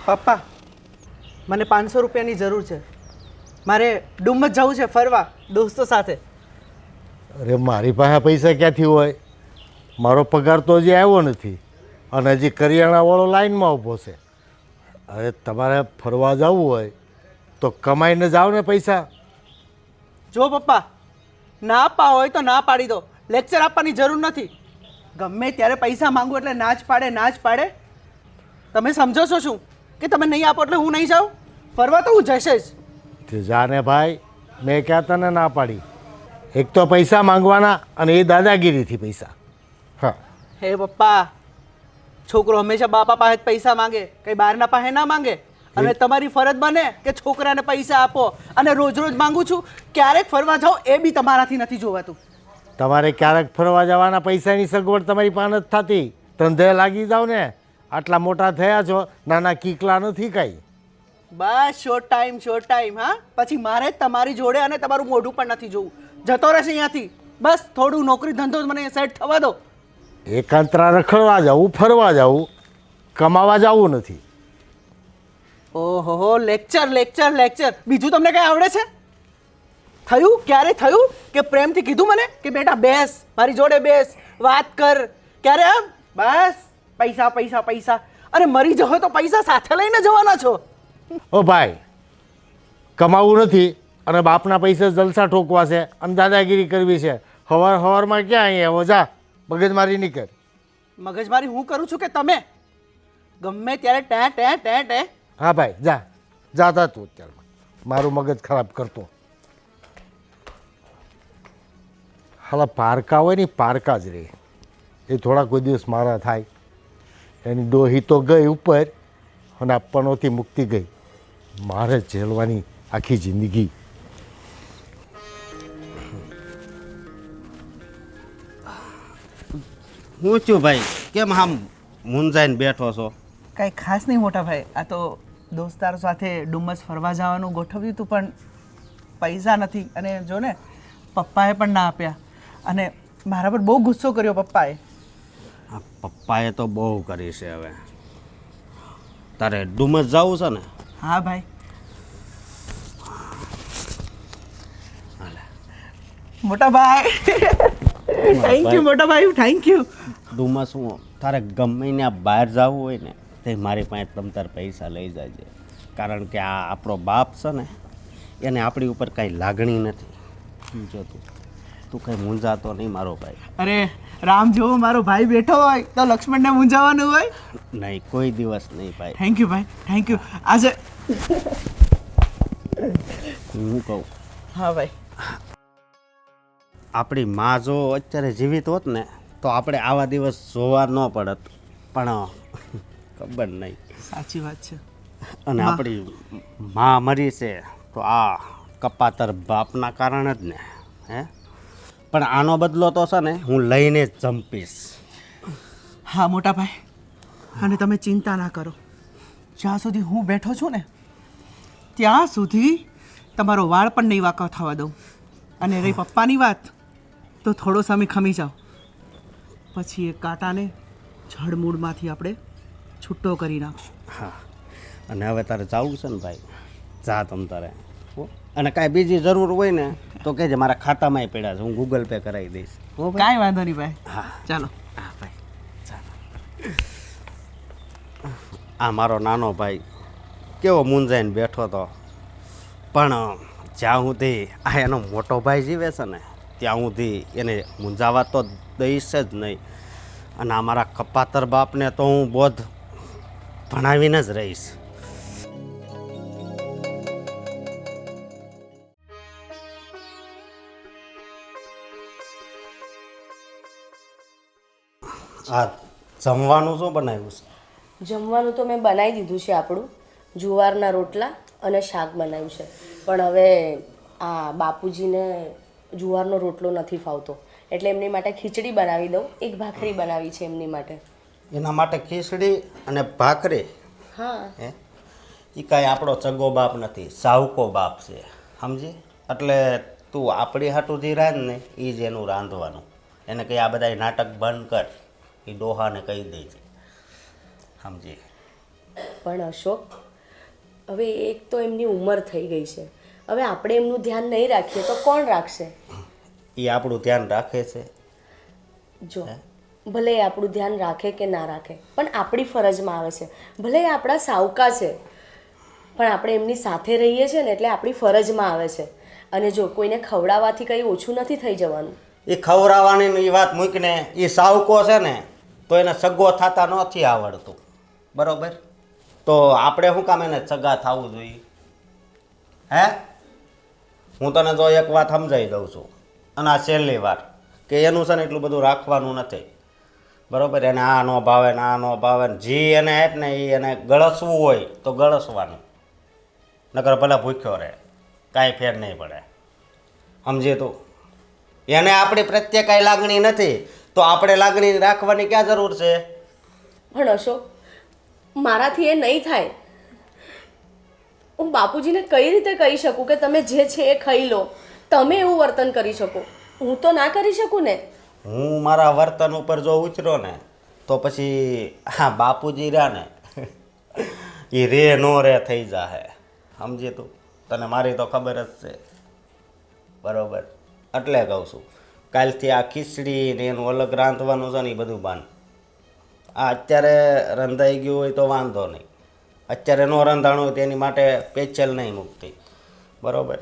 પપ્પા, મને 500 રૂપિયાની જરૂર છે. મારે ડુમ્મસ જવું છે ફરવા દોસ્તો સાથે. અરે મારી પાસે પૈસા ક્યાંથી હોય? મારો પગાર તો હજી આવ્યો નથી અને હજી કરિયાણાવાળો લાઈનમાં ઊભો છે. હવે તમારે ફરવા જવું હોય તો કમાઈને જાઓ ને પૈસા. જો પપ્પા, ના આપવા હોય તો ના પાડી દો. લેક્ચર આપવાની જરૂર નથી. ગમે ત્યારે પૈસા માંગુ એટલે ના જ પાડે, ના જ પાડે. તમે સમજો છો શું કે તમે નહીં આપો એટલે હું નહીં જાઉં? ફરવા તો હું જશે જ. તે જાને ભાઈ, મેં ક્યાં તને ના પાડી? એક તો પૈસા માંગવાના અને એ દાદાગીરીથી પૈસા. હા, હે પપ્પા, છોકરો હંમેશા બાપા પાસે જ પૈસા માંગે, કંઈ બહારના પાસે ના માંગે. અને તમારી ફરજ બને કે છોકરાને પૈસા આપો. અને રોજ રોજ માંગુ છું, ક્યારેક ફરવા જાઓ એ બી તમારાથી નથી જોવાતું. તમારે ક્યારેક ફરવા જવાના પૈસાની સગવડ તમારી પાસે જ થતી. ધંધે લાગી જાવ ને. આટલા મોટા થયા છો, નાના કીકલા નથી કાંઈ. બસ શોર્ટ ટાઈમ. હા, પછી મારે જ તમારી જોડે અને તમારું મોઢું પણ નથી જોવું. જતો રહેશે અહીંયાથી. બસ થોડું નોકરી ધંધો મને સેટ થવા દો. એકાંતરા રખડવા જવું, ફરવા જવું, કમાવા જવું નથી. ઓહો, લેક્ચર. બીજું તમને કઈ આવડે છે? ક્યારે થયું કે પ્રેમથી કીધું મને કે બેટા બેસ, મારી જોડે બેસ, વાત કર? ક્યારે? આમ બસ પૈસા. અને મરી જવો તો પૈસા સાથે લઈને જવાના છો. ઓ ભાઈ, કમાવું નથી અને બાપના પૈસે જલસા ઠોકવા છે અને દાદાગીરી કરવી છે. હવારમાં ક્યાં અહીંયા આવો? જા, મગજમારી નહીં કર. મગજમારી હું કરું છું કે તમે? ગમે ત્યારે ટે. હા ભાઈ, જાતા તું અત્યારે. મારું મગજ ખરાબ કરતો. હાલા પારકા હોય ને, પારકા જ રહે. એ થોડા કોઈ દિવસ મારા થાય. એની ડોહી તો ગઈ ઉપર અને આપવાનોથી મુક્તિ ગઈ. મારે ઝેલવાની આખી જિંદગી. હું છું ભાઈ, કેમ આમ મૂંઝાઈને બેઠો છો? કાંઈ ખાસ નહીં મોટા ભાઈ, આ તો દોસ્તારો સાથે ડુમ્મસ ફરવા જવાનું ગોઠવ્યું હતું પણ પૈસા નથી. અને જો ને પપ્પાએ પણ ના આપ્યા અને મારા પર બહુ ગુસ્સો કર્યો પપ્પાએ. આ પપ્પાએ તો બહુ કરી છે. હવે તારે ડુમસ જવું છે ને? હા ભાઈ. મોટા ભાઈ થેન્ક યુ મોટા ભાઈ, થેન્ક યુ. ડુમસ હું તારે ગમે ને બહાર જવું હોય ને તે મારી પાસે તમ તાર પૈસા લઈ જાય. કારણ કે આ આપણો બાપ છે ને, એને આપણી ઉપર કાંઈ લાગણી નથી. જો તું કંઈ મૂંઝાતો નહીં મારો ભાઈ. અરે રામ જેવો મારો ભાઈ બેઠો હોય તો લક્ષ્મણને મૂંઝાવાનું હોય? નહીં, કોઈ દિવસ નહીં ભાઈ. થેન્ક યુ ભાઈ, થેન્ક યુ. આજે હું કહું, હા ભાઈ, આપણી માં જો અત્યારે જીવિત હોત ને તો આપણે આવા દિવસ જોવા ન પડત. પણ ખબર નહીં. સાચી વાત છે. અને આપણી માં મરી છે તો આ કપાતર બાપના કારણે જ ને. હે, પણ આનો બદલો તો છે ને હું લઈને જ જંપીશ. હા મોટા ભાઈ, અને તમે ચિંતા ના કરો. જ્યાં સુધી હું બેઠો છું ને ત્યાં સુધી તમારો વાળ પણ નહીં વાંકો થવા દઉં. અને રહી પપ્પાની વાત, તો થોડો સમય ખમી જાઓ, પછી એ કાંટાને જળમૂળમાંથી આપણે છૂટો કરી નાખશું. હા, અને હવે તારે જવું છે ને ભાઈ, જા તમ તારે. અને કાંઈ બીજી જરૂર હોય ને તો કહેજે, મારા ખાતામાંય પડ્યા છે, હું ગૂગલ પે કરાવી દઈશ. કાંઈ વાંધો નહીં ભાઈ. હા ચાલો. હા ભાઈ, ચાલો. આ મારો નાનો ભાઈ કેવો મૂંઝાઈને બેઠો હતો, પણ જ્યાં સુધી આ એનો મોટો ભાઈ જીવે છે ને ત્યાં સુધી એને મૂંઝાવા તો દઈશ જ નહીં. અને આ મારા કપાતર બાપને તો હું બોધ ભણાવીને જ રહીશ. આ જમવાનું શું બનાવ્યું છે? જમવાનું તો મેં બનાવી દીધું છે. આપણું જુવારના રોટલા અને શાક બનાવ્યું છે. પણ હવે આ બાપુજીને જુવારનો રોટલો નથી ફાવતો, એટલે એમની માટે ખીચડી બનાવી દઉં. એક ભાખરી બનાવી છે એમની માટે. એના માટે ખીચડી અને ભાખરી? હા. હે, એ કાંઈ આપણો ચગો બાપ નથી, સાવકો બાપ છે, સમજી? એટલે તું આપણી હાટું જે રાંધ ને એ જ એનું રાંધવાનું. એને કંઈ આ બધા નાટક બંધ કર, એ ડોહાને કહી દેજે, સમજી? પણ અશોક, હવે એક તો એમની ઉંમર થઈ ગઈ છે, હવે આપણે એમનું ધ્યાન નહીં રાખીએ તો કોણ રાખશે? એ આપણું ધ્યાન રાખે છે. જો ભલે એ આપણું ધ્યાન રાખે કે ના રાખે, પણ આપણી ફરજમાં આવે છે. ભલે એ આપણા સાવકા છે, પણ આપણે એમની સાથે રહીએ છીએ ને એટલે આપણી ફરજમાં આવે છે. અને જો કોઈને ખવડાવવાથી કંઈ ઓછું નથી થઈ જવાનું. એ ખવડાવવાની એ વાત મૂકીને એ સાવકો છે ને તો એને સગો થતા નથી આવડતું, બરોબર? તો આપણે શું કામ એને સગા થવું જોઈએ? હે, હું તને તો એક વાત સમજાવી દઉં છું, અને આ છેલ્લી વાર, કે એનું છે ને એટલું બધું રાખવાનું નથી, બરોબર? એને આ ન ભાવે ને આ ન ભાવે ને જે એને આપ ને એ એને ગળસવું હોય તો ગળસવાનું, નકર ભલે ભૂખ્યો રહે, કાંઈ ફેર નહીં પડે. સમજે તું? એને આપણી પ્રત્યે કાંઈ લાગણી નથી તો આપણે લાગણી રાખવાની ક્યાં જરૂર છે? પણ અશોક, મારાથી એ નહીં થાય. હું બાપુજીને કઈ રીતે કહી શકું કે તમે જે છે એ ખાઈ લો? તમે એવું વર્તન કરી શકો, હું તો ના કરી શકું ને. હું મારા વર્તન ઉપર જો ઉતર્યો ને તો પછી હા બાપુજી રહ્યા ને એ રે નો રે થઈ જાહે. સમજી તું? તને મારી તો ખબર જ છે, બરોબર? એટલે કહું છું, કાલથી આ ખીચડી ને એનું અલગ રાંધવાનું છે ને એ બધું બાંધ. આ અત્યારે રંધાઈ ગયું હોય તો વાંધો નહીં, અત્યારે ન રંધાણું હોય તેની માટે પેચલ નહીં મૂકતી, બરોબર?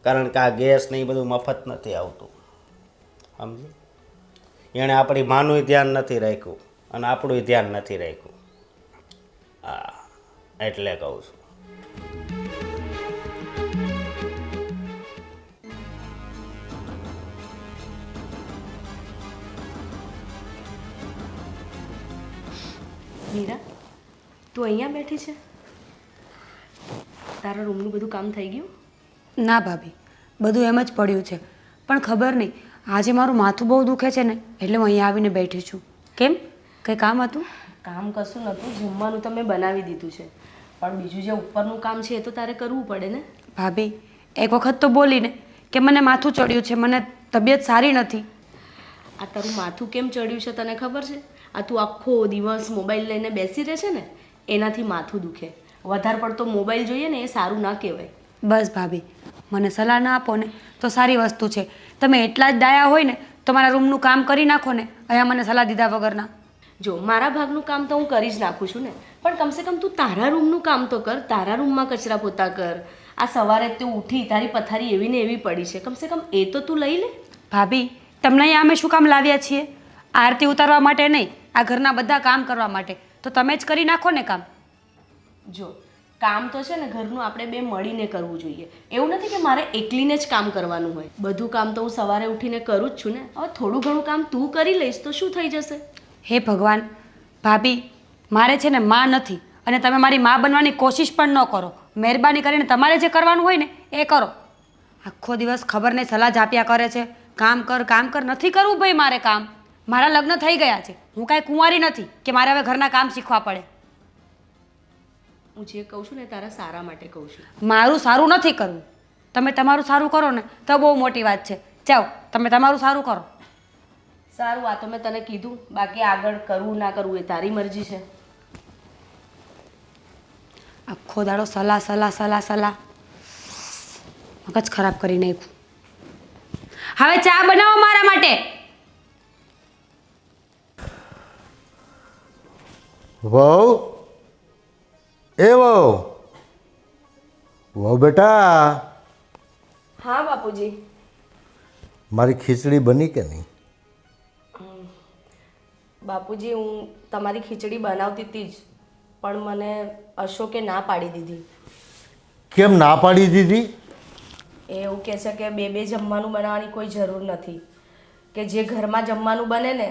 કારણ કે આ ગેસ ને એ બધું મફત નથી આવતું, સમજી? એણે આપણી માનું ધ્યાન નથી રાખ્યું અને આપણું ધ્યાન નથી રાખ્યું. હા, એટલે કહું છું. મીરા, તું અહીંયા બેઠી છે? તારા રૂમનું બધું કામ થઈ ગયું? ના ભાભી, બધું એમ જ પડ્યું છે. પણ ખબર નહીં, આજે મારું માથું બહુ દુખે છે ને એટલે હું અહીંયા આવીને બેઠી છું. કેમ, કંઈ કામ હતું? કામ કશું નહોતું, જમવાનું તમે બનાવી દીધું છે, પણ બીજું જે ઉપરનું કામ છે એ તો તારે કરવું પડે ને. ભાભી, એક વખત તો બોલીને કે મને માથું ચડ્યું છે, મને તબિયત સારી નથી. આ તારું માથું કેમ ચડ્યું છે તને ખબર છે? આ તું આખો દિવસ મોબાઈલ લઈને બેસી રહે છે ને એનાથી માથું દુખે. વધારે પડતો મોબાઈલ જોઈએ ને એ સારું ના કહેવાય. બસ ભાભી, મને સલાહ ના આપો ને તો સારી વસ્તુ છે. તમે એટલા જ ડાયા હોય ને તો મારા રૂમનું કામ કરી નાખો ને, અહીંયા મને સલાહ દીધા વગરના. જો મારા ભાગનું કામ તો હું કરી જ નાખું છું ને, પણ કમસે કમ તું તારા રૂમનું કામ તો કર. તારા રૂમમાં કચરા પોતા કર. આ સવારે તું ઉઠી તારી પથારી એવી ને એવી પડી છે, કમસે કમ એ તો તું લઈ લે. ભાભી, તમને અહીંયા અમે શું કામ લાવ્યા છીએ? આરતી ઉતારવા માટે નહીં, આ ઘરના બધા કામ કરવા માટે. તો તમે જ કરી નાખો ને કામ. જો કામ તો છે ને ઘરનું આપણે બે મળીને કરવું જોઈએ. એવું નથી કે મારે એકલીને જ કામ કરવાનું હોય. બધું કામ તો હું સવારે ઉઠીને કરું જ છું ને. હવે થોડું ઘણું કામ તું કરી લઈશ તો શું થઈ જશે? હે ભગવાન, ભાભી, મારે છે ને માં નથી અને તમે મારી માં બનવાની કોશિશ પણ ન કરો. મહેરબાની કરીને તમારે જે કરવાનું હોય ને એ કરો. આખો દિવસ ખબર નહીં સલાહ જ આપ્યા કરે છે, કામ કર કામ કર. નથી કરવું ભાઈ મારે કામ. મારા લગ્ન થઈ ગયા છે, હું કાંઈ કુંવારી નથી કે મારે હવે ઘરના કામ શીખવા પડે. હું જે કહું છું ને તારા સારા માટે કહું છું. મારું સારું નથી કરવું. તમે તમારું સારું કરો ને તો બહુ મોટી વાત છે. જાઓ, તમે તમારું સારું કરો. સારું, આ તો મેં તને કીધું, બાકી આગળ કરવું ના કરવું એ તારી મરજી છે. આખો દાડો સલાહ સલાહ સલાહ સલાહ, મગજ ખરાબ કરી નાખ્યું. હવે ચા બનાવો મારા માટે. વહુ, એ વહુ, વહુ બેટા, હા બાપુજી. મારી ખીચડી બની કે નહીં? બાપુજી, હું તમારી ખીચડી બનાવતી હતી જ, પણ મને અશોકે ના પાડી દીધી. કેમ ના પાડી દીધી? એ એવું કહે છે કે બે જમવાનું બનાવવાની કોઈ જરૂર નથી, કે જે ઘરમાં જમવાનું બને ને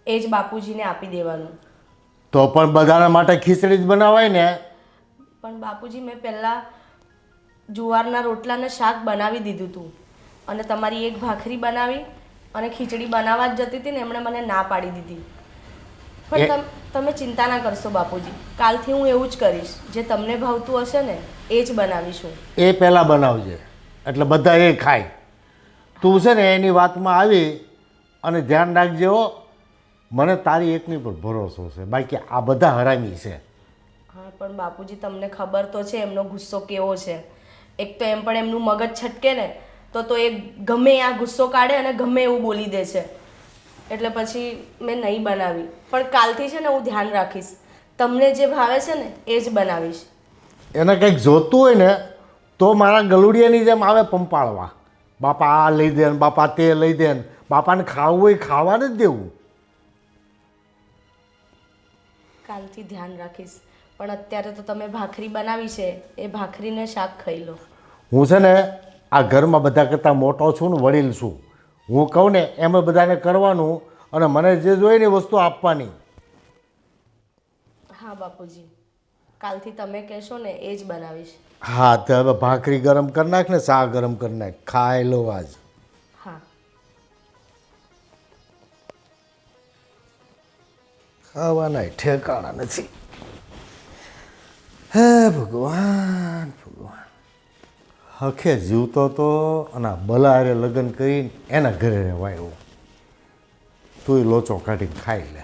એ જ બાપુજીને આપી દેવાનું. તો પણ બધાના માટે ખીચડી જ બનાવાય ને. પણ બાપુજી, મેં પહેલાં જુવારના રોટલાને શાક બનાવી દીધું હતું અને તમારી એક ભાખરી બનાવી અને ખીચડી બનાવવા જ જતી હતી ને એમણે મને ના પાડી દીધી. પણ તમે ચિંતા ના કરશો બાપુજી, કાલથી હું એવું જ કરીશ. જે તમને ભાવતું હશે ને એ જ બનાવીશું. એ પહેલાં બનાવજે એટલે બધા એ ખાય. તું છે ને એની વાતમાં આવી અને ધ્યાન રાખજે હો. મને તારી એકની પર ભરોસો છે, બાકી આ બધા હરામી છે. હા પણ બાપુજી તમને ખબર તો છે એમનો ગુસ્સો કેવો છે. એક તો એમ પણ એમનું મગજ છટકે ને તો એ ગમે આ ગુસ્સો કાઢે અને ગમે એવું બોલી દે છે. એટલે પછી મેં નહીં બનાવી. પણ કાલથી છે ને હું ધ્યાન રાખીશ. તમને જે ભાવે છે ને એ જ બનાવીશ. એને કંઈક જોતું હોય ને તો મારા ગલુડિયાની જેમ આવે પંપાળવા, બાપા આ લઈ દે ને બાપા તે લઈ દે ને, બાપાને ખાવું હોય ખાવા જ દેવું. કાલથી ધ્યાન રાખીશ. પણ અત્યારે તો તમે ભાખરી બનાવી છે, એ ભાખરીને શાક ખાઈ લો. હું છે ને આ ઘરમાં બધા કરતાં મોટો છું ને વડીલ છું. હું કહું ને એમ બધાને કરવાનું અને મને જે જોઈએ ને એ વસ્તુ આપવાની. હા બાપુજી, કાલથી તમે કહેશો ને એ જ બનાવીશ. હા તો હવે ભાખરી ગરમ કરી નાખ ને શાક ગરમ કરી નાખ, ખાઈ લો આજ. હા. ખાવાના ઠેકાણા નથી. હે ભગવાન ભગવાન, હખે જીવતો તો અને આ બલારે લગ્ન કરીને એના ઘરે રહેવાયો. તુંય લોચો કાઢીને ખાઈ લે.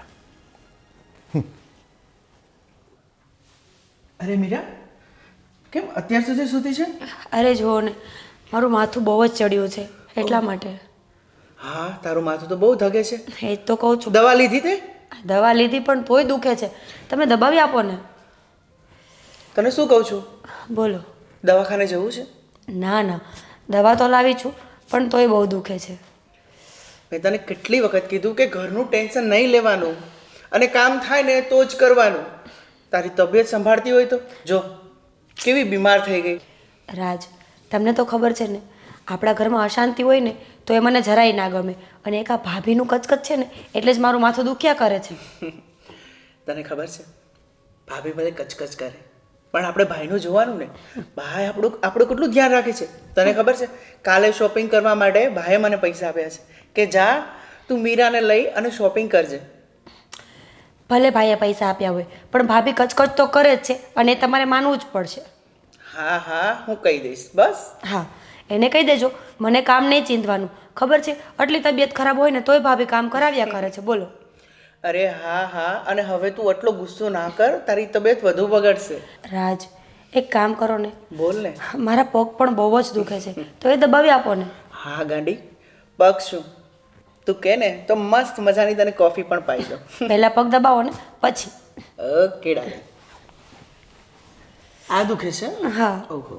અરે મીરા, કેમ અત્યાર સુધી સૂતી છે? અરે જુઓ ને, મારું માથું બહુ જ ચડ્યું છે એટલા માટે. હા, તારું માથું તો બહુ ધગે છે. એ જ તો કહું છું. દવા લીધી તે? દવા લીધી પણ તોય દુખે છે. તમે દબાવી આપો ને. તને શું કહું છું, બોલો. દવાખાને જવું છે? ના ના, દવા તો લાવી છું પણ તોય બહુ દુખે છે. મેં તને કેટલી વખત કીધું કે ઘરનું ટેન્શન નહીં લેવાનું અને કામ થાય ને તો જ કરવાનું. તારી તબિયત સંભાળતી હોય તો જો કેવી બીમાર થઈ ગઈ. રાજ, તમને તો ખબર છે ને, આપણા ઘરમાં અશાંતિ હોય ને તો એ મને જરાય ના ગમે. અને એક આ ભાભીનું કચકચ છે ને એટલે જ મારું માથું દુખ્યા કરે છે. તને ખબર છે, ભાભી બધે કચકચ કરે પણ આપણે ભાઈનું જોવાનું ને. ભાઈ આપણું કેટલું ધ્યાન રાખે છે. તને ખબર છે, કાલે શોપિંગ કરવા માટે ભાઈએ મને પૈસા આપ્યા છે કે જા તું મીરાને લઈ અને શોપિંગ કરજે. ભલે ભાઈએ પૈસા આપ્યા હોય પણ ભાભી કચકચ તો કરે જ છે અને એ તમારે માનવું જ પડશે. હા હા, હું કહી દઈશ બસ. હા, એને કહી દેજો મને કામ નહીં ચીંધવાનું. ખબર છે, આટલી તબિયત ખરાબ હોય ને તોય ભાભી કામ કરાવ્યા કરે છે. બોલો. અરે હા હા, અને હવે તું આટલો ગુસ્સો ના કર, તારી તબિયત વધુ બગડશે. રાજ, એક કામ કરો ને. બોલ ને. મારા પગ પણ બહુ જ દુખે છે તો એ દબાવી આપો ને. હા ગાંડી, પગ શું, તું કે ને તો મસ્ત મજાની તને કોફી પણ પાઈ દો. પહેલાં પગ દબાવો ને પછી. ઓકે ડાલી. આ દુખે છે? હા. ઓહો,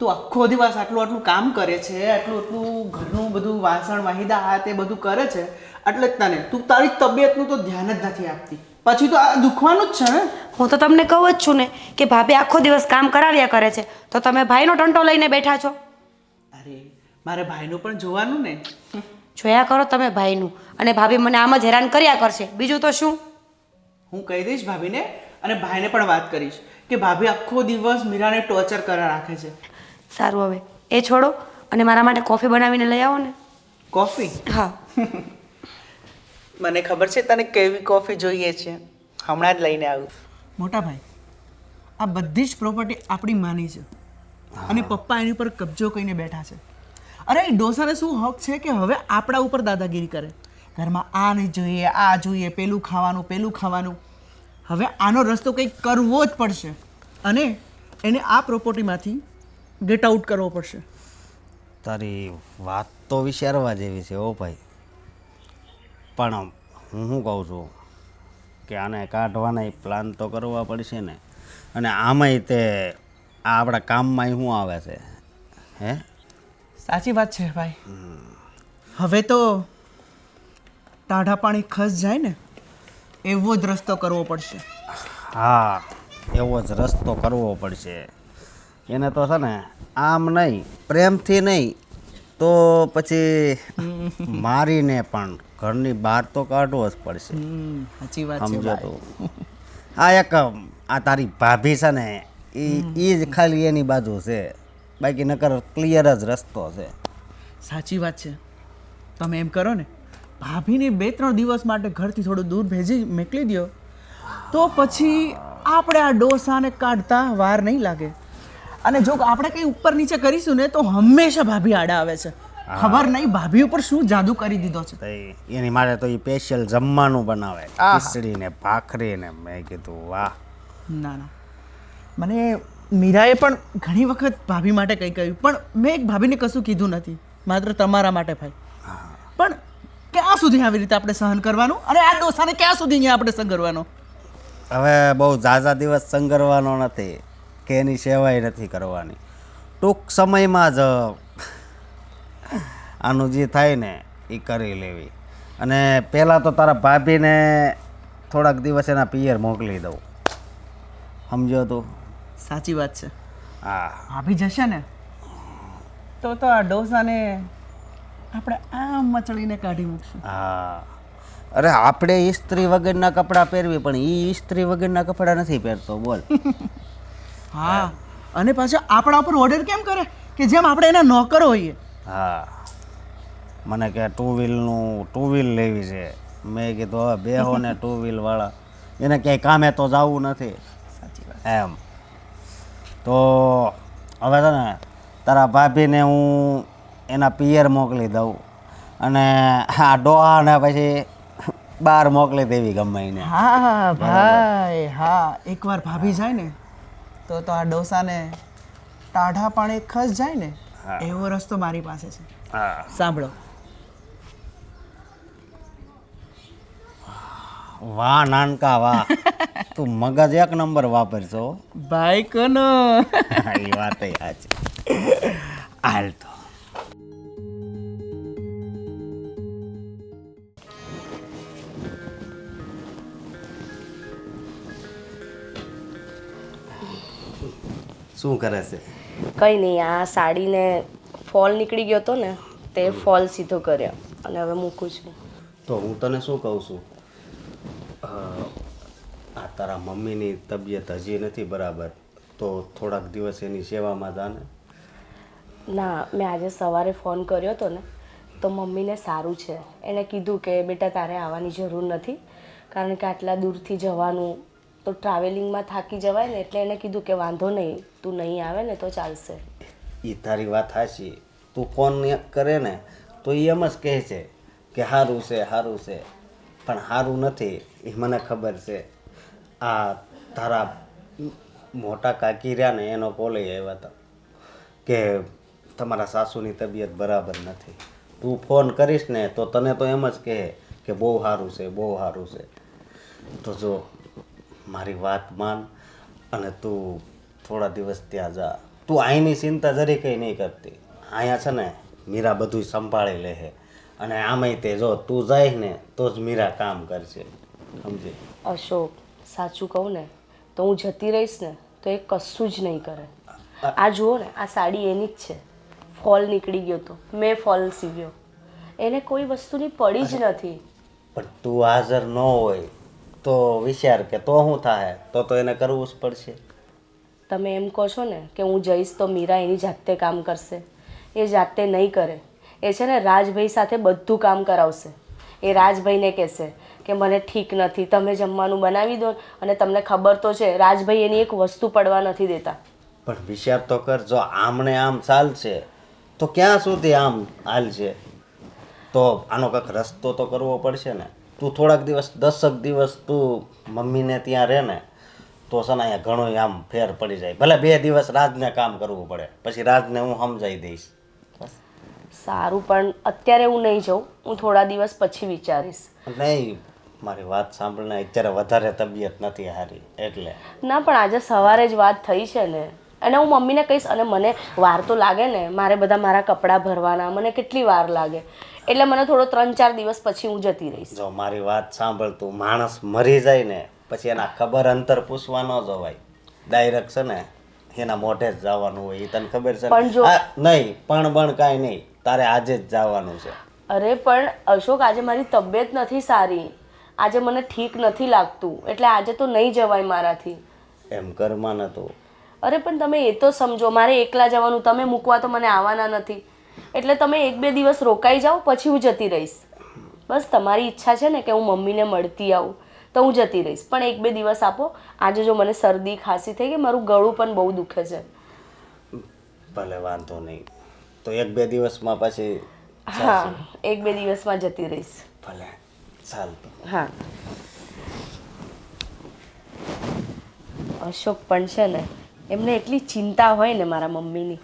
તું આખો દિવસ આટલું કામ કરે છે, આટલું ઘરનું બધું વાસણ વાહિદા આ તે બધું કરે છે, એટલે જ તને તું તારી તબિયતનું તો ધ્યાન જ નથી આપતી. પછી તો આ દુખવાનું જ છે ને. હું તો તમને કહું જ છું ને કે ભાભી આખો દિવસ કામ કરાવ્યા કરે છે તો તમે ભાઈનો ટંટો લઈને બેઠા છો. અરે મારે ભાઈનું પણ જોવાનું ને. જોયા કરો તમે ભાઈનું, અને ભાભી મને આમ જ હેરાન કર્યા કરશે. બીજું તો શું. હું કહી દઈશ ભાભીને અને ભાઈને પણ વાત કરીશ કે ભાભી આખો દિવસ મીરાને ટોર્ચર કરવા રાખે છે. સારું, હવે એ છોડો અને મારા માટે કોફી બનાવીને લઈ આવો ને. કોફી? હા. મને ખબર છે તને કેવી કોફી જોઈએ છે, હમણાં જ લઈને આવું. મોટા ભાઈ, આ બધી જ પ્રોપર્ટી આપણી માની છે અને પપ્પા એની ઉપર કબજો કરીને બેઠા છે. અરે એ ડોસાને શું હક છે કે હવે આપણા ઉપર દાદાગીરી કરે? ઘરમાં આ નહીં જોઈએ, આ જોઈએ, પેલું ખાવાનું. હવે આનો રસ્તો કંઈક કરવો જ પડશે અને એને આ પ્રોપર્ટીમાંથી ગેટ આઉટ કરવો પડશે. તારી વાત તો વિચારવા જેવી છે ઓ ભાઈ, પણ હું શું કહું છું કે આને કાઢવાના પ્લાન તો કરવા પડશે ને. અને આમાંય તે આ આપણા કામમાં શું આવે છે? હે, સાચી વાત છે ભાઈ. હવે તો ટાઢા પાણી ખસ જાય ને એવો જ રસ્તો કરવો પડશે. હા, એવો જ રસ્તો કરવો પડશે. એને તો છે ને આમ નહીં, પ્રેમથી નહીં તો પછી મારીને પણ ઘરની બહાર તો કાઢવો જ પડશે. સાચી વાત છે સમજો તું. આ એક આ તારી ભાભી છે ને એ જ ખાલી એની બાજુ છે, બાકી નકર ક્લિયર જ રસ્તો છે. સાચી વાત છે. તમે એમ કરો ને, ભાભીને 2-3 દિવસ માટે ઘરથી થોડું દૂર ભેજી મોકલી દો તો પછી આપણે આ ડોસાને કાઢતા વાર નહીં લાગે. અને જો આપણે કંઈ ઉપર નીચે કરીશું ને તો હંમેશા ભાભી આડા આવે છે. ખબર નહીં ભાભી ઉપર શું જાદુ કરી દીધો છે. તો એની માટે તો એ સ્પેશિયલ જમવાનું બનાવે, આહા. ખીચડી ને ભાખરી ને. મેં કીધું વાહ. ના ના, મને મીરાએ પણ ઘણી વખત ભાભી માટે કંઈ કહ્યું, પણ મેં એક ભાભીને કશું કીધું નથી, માત્ર તમારા માટે ભાઈ. પણ ક્યાં સુધી આવી રીતે આપણે સહન કરવાનું, અને આ ડોસાને ક્યાં સુધી અહીંયા આપણે સંગરવાનો? હવે બહુ ઝાઝા દિવસ સંગરવાનો નથી કે એની સેવાય નથી કરવાની. ટૂંક સમયમાં જ આનું જે થાય ને એ કરી લેવી. અને પહેલાં તો તારા ભાભીને થોડાક દિવસ એના પિયર મોકલી દઉં, સમજો તું? સાચી વાત છે. હા. ભાભી જશે ને તો આ ડોસાને આપણે આમ મચડીને કાઢી મૂકશું. હા, અરે આપણે ઇસ્ત્રી વગરના કપડાં પહેરવી, પણ એ ઇસ્ત્રી વગરના કપડાં નથી પહેરતો, બોલ. હા, અને પાછો આપણા ઉપર ઓર્ડર કેમ કરે કે જેમ આપણે એના નોકર હોઈએ. હા, મને કે ટુ વ્હીલ લેવી છે. મેં કીધું હવે બેહો ને ટુ વ્હીલવાળા, એને ક્યાંય કામે તો જવું નથી. સાચી વાત. એમ તો હવે છે ને તારા ભાભીને હું એના પિયર મોકલી દઉં, અને આ ડોહાને પછી બહાર મોકલી દેવી ગમે એને. હા ભાઈ, હા, એકવાર ભાભી જાય ને તો આ ડોસાને ટાઢા પાણી ખસ જાય ને હા. એવો રસ્તો મારી પાસે છે. હા. સાંભળો. વાહ નાનકા વાહ, તું મગજ એક નંબર વાપરશો. ભાઈ કોનો એ વાત સાચી. હાલ તો શું કરે છે? કંઈ નહીં, આ સાડીને ફોલ નીકળી ગયો હતો ને તે ફોલ સીધો કર્યો અને હવે મૂકું છું. તો હું તને શું કહું છું, આ તારા મમ્મીની તબિયત હજી નથી બરાબર, તો થોડાક દિવસ એની સેવામાં જાને. ના, મેં આજે સવારે ફોન કર્યો હતો ને તો મમ્મીને સારું છે. એણે કીધું કે બેટા તારે આવવાની જરૂર નથી, કારણ કે આટલા દૂરથી જવાનું તો ટ્રાવેલિંગમાં થાકી જવાય ને, એટલે એણે કીધું કે વાંધો નહીં, તું નહીં આવે ને તો ચાલશે. એ તારી વાત સાચી. તું ફોન કરે ને તો એ એમ જ કહે છે કે સારું છે સારું છે, પણ સારું નથી એ મને ખબર છે. આ તારા મોટા કાકી રહ્યા ને એનો કોલ આવ્યા હતા કે તમારા સાસુની તબિયત બરાબર નથી. તું ફોન કરીશ ને તો તને તો એમ જ કહે કે બહુ સારું છે બહુ સારું છે. તો જો મારી વાત માન અને તું થોડા દિવસ ત્યાં જા. તું અહીંની ચિંતા જરી કંઈ નહીં કરતી. અહીંયા છે ને મીરા બધું સંભાળી લે છે, અને આમાંય તે જો તું જાય ને તો જ મીરા કામ કરશે, સમજી? અશોક, સાચું કહું ને તો હું જતી રહીશ ને તો એ કશું જ નહીં કરે. આ જુઓ ને, આ સાડી એની જ છે, ફોલ નીકળી ગયો તો મેં ફોલ સીવ્યો, એને કોઈ વસ્તુની પડી જ નથી. પણ તું હાજર ન હોય તો વિચાર કે તો શું થાય, તો એને કરવું જ પડશે. તમે એમ કહો છો ને કે હું જઈશ તો મીરા એની જાતે કામ કરશે, એ જાતે નહીં કરે. એ છે ને રાજભાઈ સાથે બધું કામ કરાવશે. એ રાજભાઈને કહેશે કે મને ઠીક નથી, તમે જમવાનું બનાવી દો, અને તમને ખબર તો છે રાજભાઈ એની એક વસ્તુ પડવા નથી દેતા. પણ વિચાર તો કર, જો આમને આમ ચાલશે તો ક્યાં સુધી આમ હાલશે? તો આનો કંઈક રસ્તો તો કરવો પડશે ને. તું થોડાક દિવસ 10 દિવસ તું મમ્મીને ત્યાં રહે ને તો છે ને અહીંયા ઘણો આમ ફેર પડી જાય. ભલે 2 દિવસ રાજને કામ કરવું પડે, પછી રાજને હું સમજાવી દઈશ. સારું, પણ અત્યારે હું નહીં જાઉં, હું થોડા દિવસ પછી વિચારીશ. નહીં, મારી વાત સાંભળને, અત્યારે વધારે તબિયત નથી સારી એટલે. ના, પણ આજે સવારે જ વાત થઈ છે ને, અને હું મમ્મીને કહીશ. અને મને વાર તો લાગે ને, મારે બધા મારા કપડાં ભરવાના, મને કેટલી વાર લાગે, એટલે મને થોડો 3-4 દિવસ પછી હું જતી રહીશ. જો મારી વાત સાંભળ, તું માણસ મરી જાય ને પછી એના ખબર અંતર પૂછવા ન જવાય. ડાયરેક્ટ છે ને એના મોઢે જ જવાનું હોય, એ તને ખબર છે? પણ જો- નહીં, પણ કાંઈ નહીં, તારે આજે જ જવાનું છે. અરે પણ અશોક, આજે મારી તબિયત નથી સારી, આજે મને ઠીક નથી લાગતું, એટલે આજે તો નહીં જવાય મારાથી. એમ કરમાં નતું. અરે પણ તમે એ તો સમજો, મારે એકલા જવાનું, તમે મૂકવા તો મને આવવાના નથી, એટલે તમે 1-2 દિવસ રોકાઈ જાઓ, પછી હું જતી રહીશ. બસ તમારી ઈચ્છા છે ને કે હું મમ્મીને મળતી આવું તો હું જતી રહીશ, પણ 1-2 દિવસ આપો. આજે જો મને શરદી ખાંસી થઈ ગઈ, મારું ગળું પણ બહુ દુખે છે. ભલે વાંધો નહીં, તો 1-2 દિવસમાં પછી હા 1-2 દિવસમાં જતી રહીશ. ભલે ચાલ તો. હા અશોક પણ છે ને એમને એટલી ચિંતા હોય ને મારા મમ્મીની.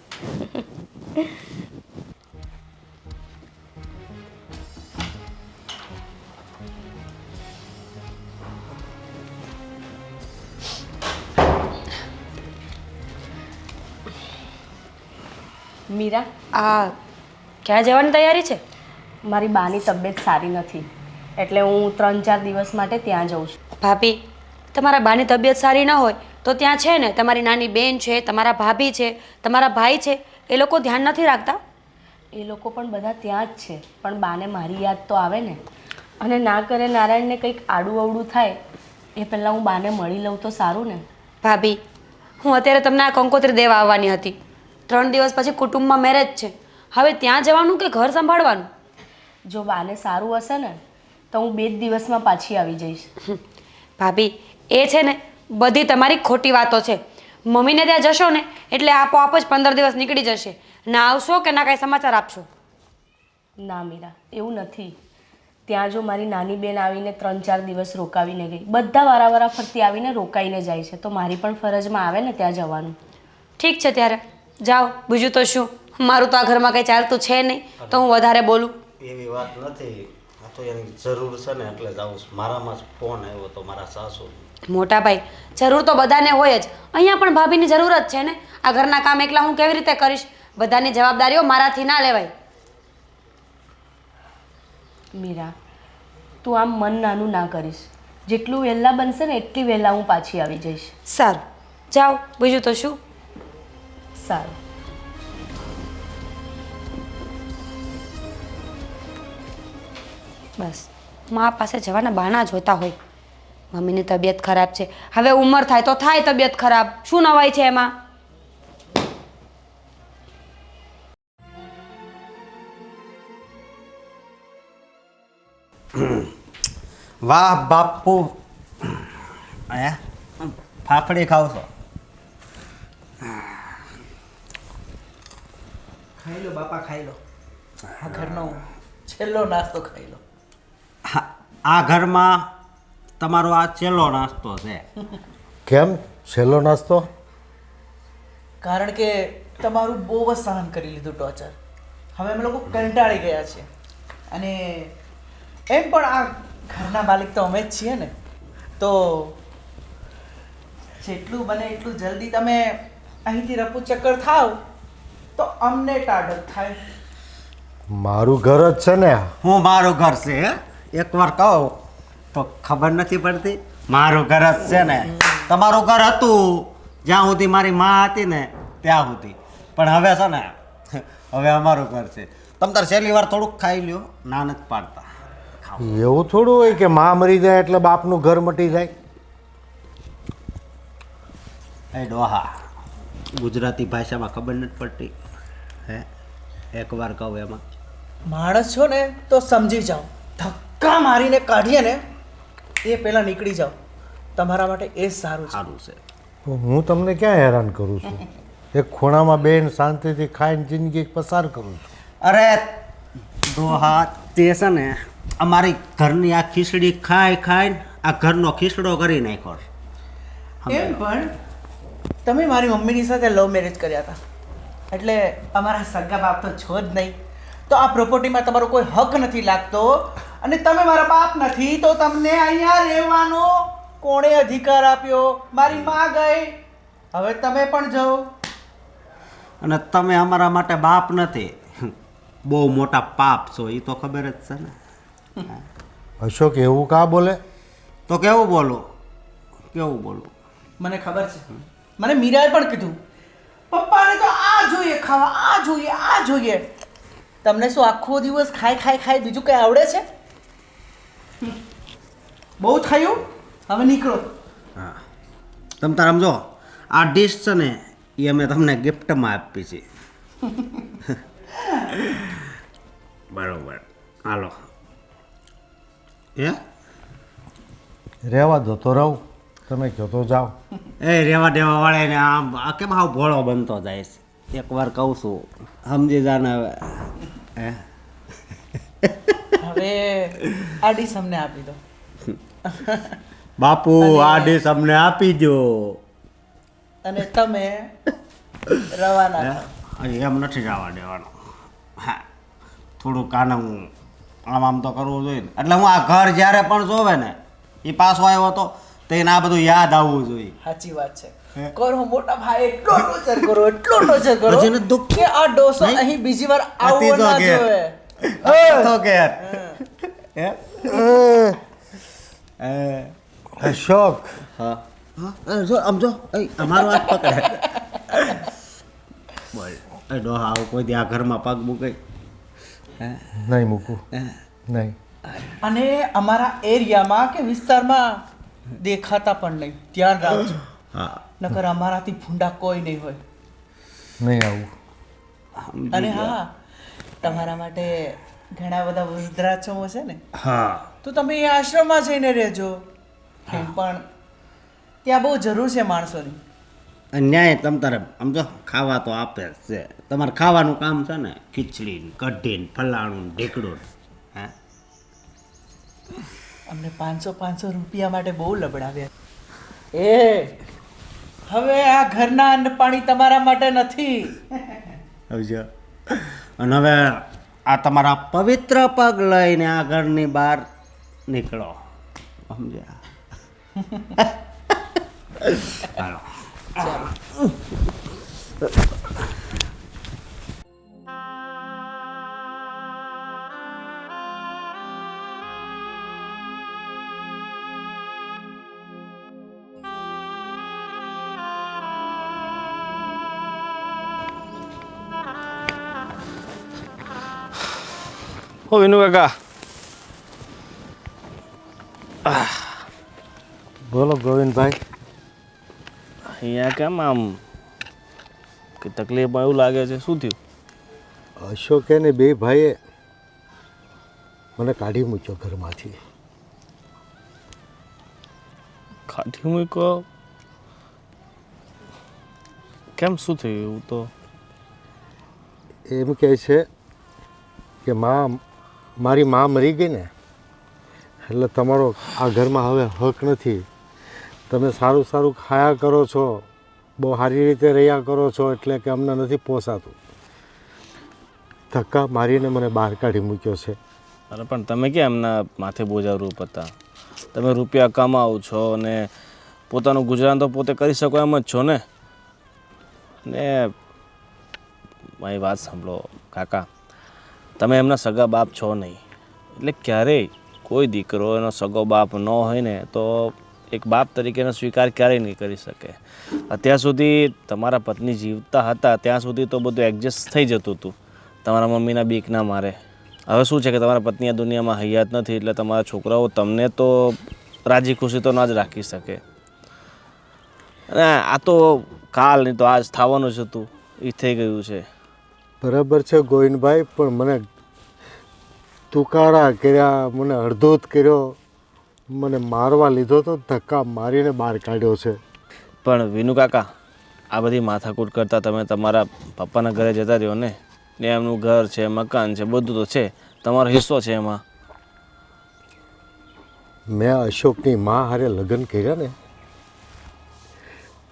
મીરા, આ ક્યાં જવાની તૈયારી છે? મારી બાની તબિયત સારી નથી એટલે હું 3-4 દિવસ માટે ત્યાં જઉં છું. ભાભી, તમારા બાની તબિયત સારી ન હોય તો ત્યાં છે ને તમારી નાની બેન છે, તમારા ભાભી છે, તમારા ભાઈ છે, એ લોકો ધ્યાન નથી રાખતા? એ લોકો પણ બધા ત્યાં જ છે પણ બાને મારી યાદ તો આવે ને. અને ના કરે નારાયણને કંઈક આડું અવડું થાય એ પહેલાં હું બાને મળી લઉં તો સારું ને. ભાભી, હું અત્યારે તમને આ કંકોત્રી દેવા આવવાની હતી. 3 દિવસ પછી કુટુંબમાં મેરેજ છે. હવે ત્યાં જવાનું કે ઘર સંભાળવાનું? જો બાને સારું હશે ને તો હું 2 જ દિવસમાં પાછી આવી જઈશ. ભાભી, એ છે ને બધી તમારી ખોટી વાતો છે. મમ્મીને ત્યાં જશો ને એટલે આપોઆપ જ 15 દિવસ નીકળી જશે. ના આવશો કે ના કાંઈ સમાચાર આપશો? ના મીરા, એવું નથી. ત્યાં જો મારી નાની બેન આવીને 3-4 દિવસ રોકાવીને ગઈ, બધા વારાવારા ફરતી આવીને રોકાઈને જાય છે તો મારી પણ ફરજમાં આવે ને ત્યાં જવાનું. ઠીક છે ત્યારે જાઓ, બીજું તો શું. મારું તો આ ઘરમાં કંઈ ચાલતું છે નહીં તો હું વધારે બોલું. એવી વાત નથી, આ તો એની જરૂર છે ને એટલે જાઉં છું. મારામાં જ ફોન આવ્યો તો મારા સાસુ. મોટા ભાઈ, જરૂર તો બધાને હોય જ. અહીંયા પણ ભાભીની જરૂર જ છે ને. આ ઘરના કામ એકલા હું કેવી રીતે કરીશ? બધાની જવાબદારીઓ મારાથી ના લેવાય. મીરા, તું આમ મન નાનું ના કરીશ. જેટલું વહેલા બનશે ને એટલી વહેલા હું પાછી આવી જઈશ. સારું, જાઓ, બીજું તો શું. સારું. બસ મા પાસે જવાના બહાના જોતા હોય. મમ્મીની તબિયત ખરાબ છે, હવે ઉંમર થાય તો થાય તબિયત ખરાબ, શું નવાય છે એમાં? વાહ બાપુ, ફાફડી ખાવ છો? ખાઈ લો બાપા, ખાઈ લો. આ ઘરનો છેલ્લો નાસ્તો ખાઈ લો. આ ઘરમાં તમારો આ છેલ્લો નાસ્તો છે. કેમ છેલ્લો નાસ્તો? કારણ કે તમારું બહુ જ સહન કરી લીધું ટોર્ચર. હવે અમે લોકો કંટાળી ગયા છે. અને એમ પણ આ ઘરના માલિક તો અમે જ છીએ ને, તો જેટલું બને એટલું જલ્દી તમે અહીંથી રફુ ચક્કર થાવ તો અમને ટાઢક થાય. મારું ઘર જ છે ને. હું મારું ઘર છે હે? એકવાર કહો તો ખબર નથી પડતી. મારું ઘર જ છે ને. તમારું ઘર હતું જ્યાં સુધી મારી માં હતી ને ત્યાં સુધી, પણ હવે છે ને હવે અમારું ઘર છે. તમે તાર છેલ્લી વાર થોડુંક ખાઈ લ્યો, ના નથી પાડતા. એવું થોડું હોય કે માં મરી જાય એટલે બાપનું ઘર મટી જાય. એ ડોહા, ગુજરાતી ભાષામાં ખબર નથી પડતી હે? એકવાર કહું એમાં માણસ છો ને તો સમજી જાઓ. ધક્કા મારીને કાઢીએ ને એ પહેલાં નીકળી જાઓ. તમારા માટે એ જ સારું છે. સારું છે. તો હું તમને ક્યાં હેરાન કરું છું? એક ખૂણામાં બેન શાંતિથી ખાઈને જિંદગી પસાર કરું છું. અરે ડોહા, તે છે ને અમારી ઘરની આ ખીચડી ખાઈ ખાઈને આ ઘરનો ખીચડો કરી નાખ્યો છે. એમ પણ તમે મારી મમ્મીની સાથે લવ મેરેજ કર્યા હતા એટલે અમારા સગા બાપ તો છો જ નહીં. તો આ પ્રોપર્ટીમાં તમારો કોઈ હક નથી લાગતો અને તમે મારા બાપ નથી તો તમને અહીંયા રહેવાનો કોણે અધિકાર આપ્યો? મારી માં ગઈ, હવે તમે પણ જાઓ. અને તમે અમારા માટે બાપ નથી, બહુ મોટા પાપ છો, એ તો ખબર જ છે ને. અશોક એવું કા બોલે? તો કેવું બોલું, કેવું બોલું? મને ખબર છે. મને મીરાએ પણ કીધું પપ્પાને તો આ જોઈએ ખાવા, આ જોઈએ, આ જોઈએ. તમને શું આખો દિવસ ખાઈ ખાઈ ખાઈ બીજું કંઈ આવડે છે? બહુ થયું, હવે નીકળો. હા, તમે તાર સમજો આ ડીશ છે ને એ અમે તમને ગિફ્ટમાં આપી છે. બરોબર, હાલો. હે રહેવા દો તો રહું, તમે કહો તો જાઓ. એ રેવા દેવા વાળાને આમ આ કેમ આવ ભોળો બનતો જાય છે? એકવાર કહું છું, સમજી જાને હવે. હે હવે આ ડીશ અમને આપી દો. બાપુ આ ડીશ અમને આપી દો. અને તમે રવાના થાઓ. હજી એમ નથી જવા દેવાનું. હા થોડું કાને હું આમ તો કરવું જોઈએ ને. એટલે હું આ ઘર જ્યારે પણ જોવે ને એ પાછો આવ્યો હતો તો એને આ બધું યાદ આવવું જોઈએ. સાચી વાત છે. કરો મોટા ભાઈ, એટલો ટોર્ચર કરો, એટલો ટોર્ચર કરો હજી એને દુઃખ કે આ ડોસો અહીં બીજી વાર આવવો ત્રીજો ના ઘેર. જોવે. તો ઘેર. અશોક, હા જો આમ જો અમારો હાથ પકડે. બોલ એ ડોહા આવું કોઈ દી આ ઘરમાં પગ મૂકે? નહીં મૂકું, નહીં. અને અમારા એરિયામાં કે વિસ્તારમાં દેખાતા પણ નહીં, ધ્યાન રાખજો. હા નકર અમારાથી ભૂંડા કોઈ નહીં હોય. નહીં આવું. અને હા, તમારા માટે ઘણા બધા વૃદ્ધાશ્રમો છે ને, હા તો તમે એ આશ્રમમાં જઈને રહેજો. એમ પણ ત્યાં બહુ જરૂર છે માણસોની. ન્યાય તમ તારે આમ જો ખાવા તો આપે જ છે. તમારે ખાવાનું કામ છે ને, ખીચડી ને કઢી ને ફલાણું ને ઢીકડું ને. હે અમને 500 રૂપિયા માટે બહુ લબડાવ્યા. એ હવે આ ઘરના અન્ન પાણી તમારા માટે નથી. સમજો. અને હવે આ તમારા પવિત્ર પગ લઈને આ ઘરની બહાર નીકળો. સમજ્યા? ચાલો. ઓ વિનુ કાકા, બોલો ગોવિંદભાઈ. અહીંયા કેમ આમ કે તકલીફમાં એવું લાગે છે? શું થયું? અશોકે ને બે ભાઈએ મને કાઢી મૂક્યો ઘરમાંથી. કાઢી મૂક્યો? કેમ, શું થયું? એવું તો એમ કહે છે કે મારી મા મરી ગઈ ને એટલે તમારો આ ઘરમાં હવે હક નથી. તમે સારું સારું ખાયા કરો છો, બહુ સારી રીતે રહ્યા કરો છો, એટલે કે અમને નથી પોસાતું. ધક્કા મારીને મને બહાર કાઢી મૂક્યો છે. અરે પણ તમે કેમ એમના માથે બોજા રૂપ હતા? તમે રૂપિયા કમાવો છો અને પોતાનું ગુજરાન તો પોતે કરી શકો એમ જ છો ને. ને મારી વાત સાંભળો કાકા, તમે એમના સગા બાપ છો નહીં. એટલે ક્યારેય કોઈ દીકરો એનો સગો બાપ ન હોય ને તો એક બાપ તરીકેનો સ્વીકાર ક્યારેય નહીં કરી શકે. અત્યાર સુધી તમારા પત્ની જીવતા હતા ત્યાં સુધી તો બધું એડજસ્ટ થઈ જતું હતું, તમારા મમ્મીના બીકના મારે. હવે શું છે કે તમારા પત્ની આ દુનિયામાં હયાત નથી, એટલે તમારા છોકરાઓ તમને તો રાજી ખુશી તો ના જ રાખી શકે. અને આ તો કાલ નહીં તો આજ થવાનું જ હતું, એ થઈ ગયું છે. બરાબર છે ગોવિંદભાઈ, પણ મને તુકારા કર્યા, મને અડધોત કર્યો, મને મારવા લીધો તો ધક્કા મારીને બહાર કાઢ્યો છે. પણ વિનુ કાકા, આ બધી માથાકૂટ કરતાં તમે તમારા પપ્પાના ઘરે જતા રહ્યો ને એમનું ઘર છે, મકાન છે, બધું તો છે, તમારો હિસ્સો છે એમાં. મેં અશોકની મા હારે લગ્ન કર્યા ને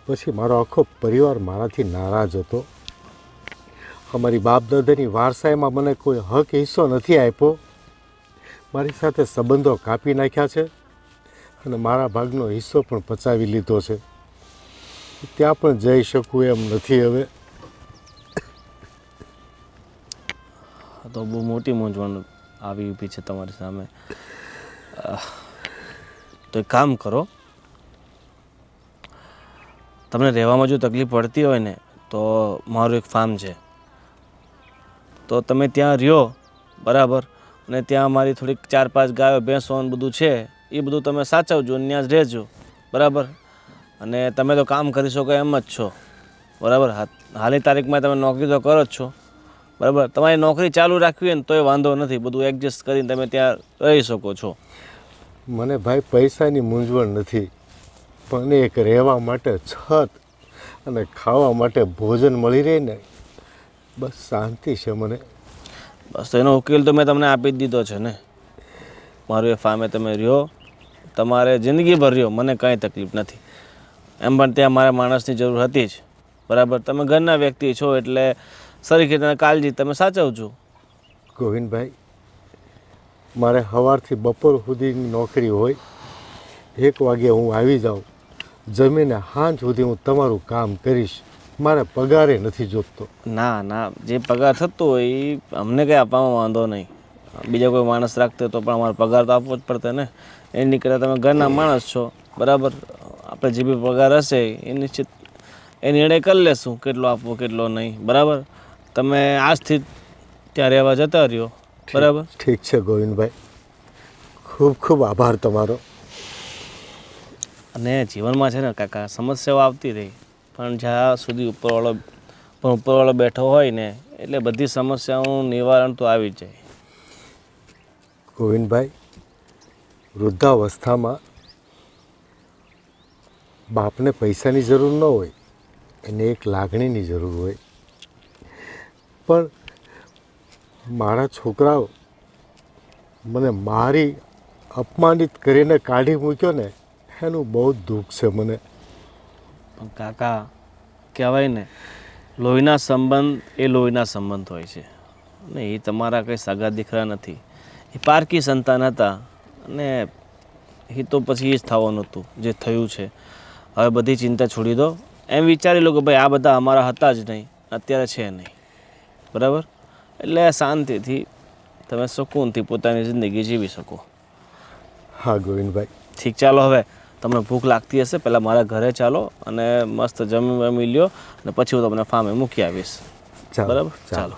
પછી મારો આખો પરિવાર મારાથી નારાજ હતો. અમારી બાપ દાદાની વારસાઈમાં મને કોઈ હક હિસ્સો નથી આપ્યો. મારી સાથે સંબંધો કાપી નાખ્યા છે અને મારા ભાગનો હિસ્સો પણ પચાવી લીધો છે. ત્યાં પણ જઈ શકું એમ નથી હવે. તો બહુ મોટી મૂંઝવણ આવી ઊભી છે તમારી સામે. તો એક કામ કરો, તમને રહેવામાં જો તકલીફ પડતી હોય ને તો મારું એક ફાર્મ છે, તો તમે ત્યાં રહ્યો બરાબર. અને ત્યાં મારી થોડીક 4-5 ગાયો ભેંસો ને બધું છે, એ બધું તમે સાચવજો અને ત્યાં જ રહેજો બરાબર. અને તમે તો કામ કરી શકો એમ જ છો બરાબર. હાલની તારીખમાં તમે નોકરી તો કરો જ છો બરાબર. તમારી નોકરી ચાલુ રાખવી હોય ને તોય વાંધો નથી, બધું એડજસ્ટ કરીને તમે ત્યાં રહી શકો છો. મને ભાઈ પૈસાની મૂંઝવણ નથી, પણ એક રહેવા માટે છત અને ખાવા માટે ભોજન મળી રહે ને બસ શાંતિ છે મને. બસ તો એનો ઉકેલ તો મેં તમને આપી જ દીધો છે ને. મારું એ ફામે તમે રહ્યો, તમારે જિંદગીભર રહ્યો, મને કાંઈ તકલીફ નથી. એમ પણ ત્યાં મારા માણસની જરૂર હતી જ, બરાબર. તમે ઘરના વ્યક્તિ છો એટલે સરખી કાળજી તમે સાચવજો. ગોવિંદભાઈ, મારે સવારથી બપોર સુધીની નોકરી હોય, 1 વાગે હું આવી જાઉં, જમીને સાંજ સુધી હું તમારું કામ કરીશ, મારે પગારે નથી જોતતો. ના ના, જે પગાર થતો હોય એ અમને કંઈ આપવામાં વાંધો નહીં. બીજા કોઈ માણસ રાખતો તો પણ અમારો પગાર તો આપવો જ પડતો ને. એ નીકળે તમે ઘરના માણસ છો, બરાબર. આપણે જે બી પગાર હશે એ નિશ્ચિત એ નિર્ણય કરી લેશું કેટલો આપવો કેટલો નહીં, બરાબર. તમે આજથી ત્યાં રહેવા જતા રહ્યો, બરાબર. ઠીક છે ગોવિંદભાઈ, ખૂબ ખૂબ આભાર તમારો. અને જીવનમાં છે ને કાકા સમસ્યાઓ આવતી રહી, પણ જ્યાં સુધી ઉપરવાળો બેઠો હોય ને એટલે બધી સમસ્યાઓનું નિવારણ તો આવી જ જાય. ગોવિંદભાઈ, વૃદ્ધાવસ્થામાં બાપને પૈસાની જરૂર ન હોય, એને એક લાગણીની જરૂર હોય. પણ મારા છોકરાઓ મને મારી અપમાનિત કરીને કાઢી મૂક્યો ને, એનું બહુ જ દુઃખ છે મને. પણ કાકા કહેવાય ને, લોહીના સંબંધ એ લોહીના સંબંધ હોય છે ને. એ તમારા કંઈ સગા દીકરા નથી, એ પારકી સંતાન હતા અને એ તો પછી એ જ થવાનું હતું જે થયું છે. હવે બધી ચિંતા છોડી દો. એમ વિચારી લો કે ભાઈ આ બધા અમારા હતા જ નહીં, અત્યારે છે નહીં, બરાબર. એટલે શાંતિથી તમે સુકૂનથી પોતાની જિંદગી જીવી શકો. હા ગોવિંદભાઈ. ઠીક, ચાલો હવે તમને ભૂખ લાગતી હશે, પહેલાં મારા ઘરે ચાલો અને મસ્ત જમી લ્યો અને પછી હું તમને ફામે મૂકી આવીશ, બરાબર. ચાલો.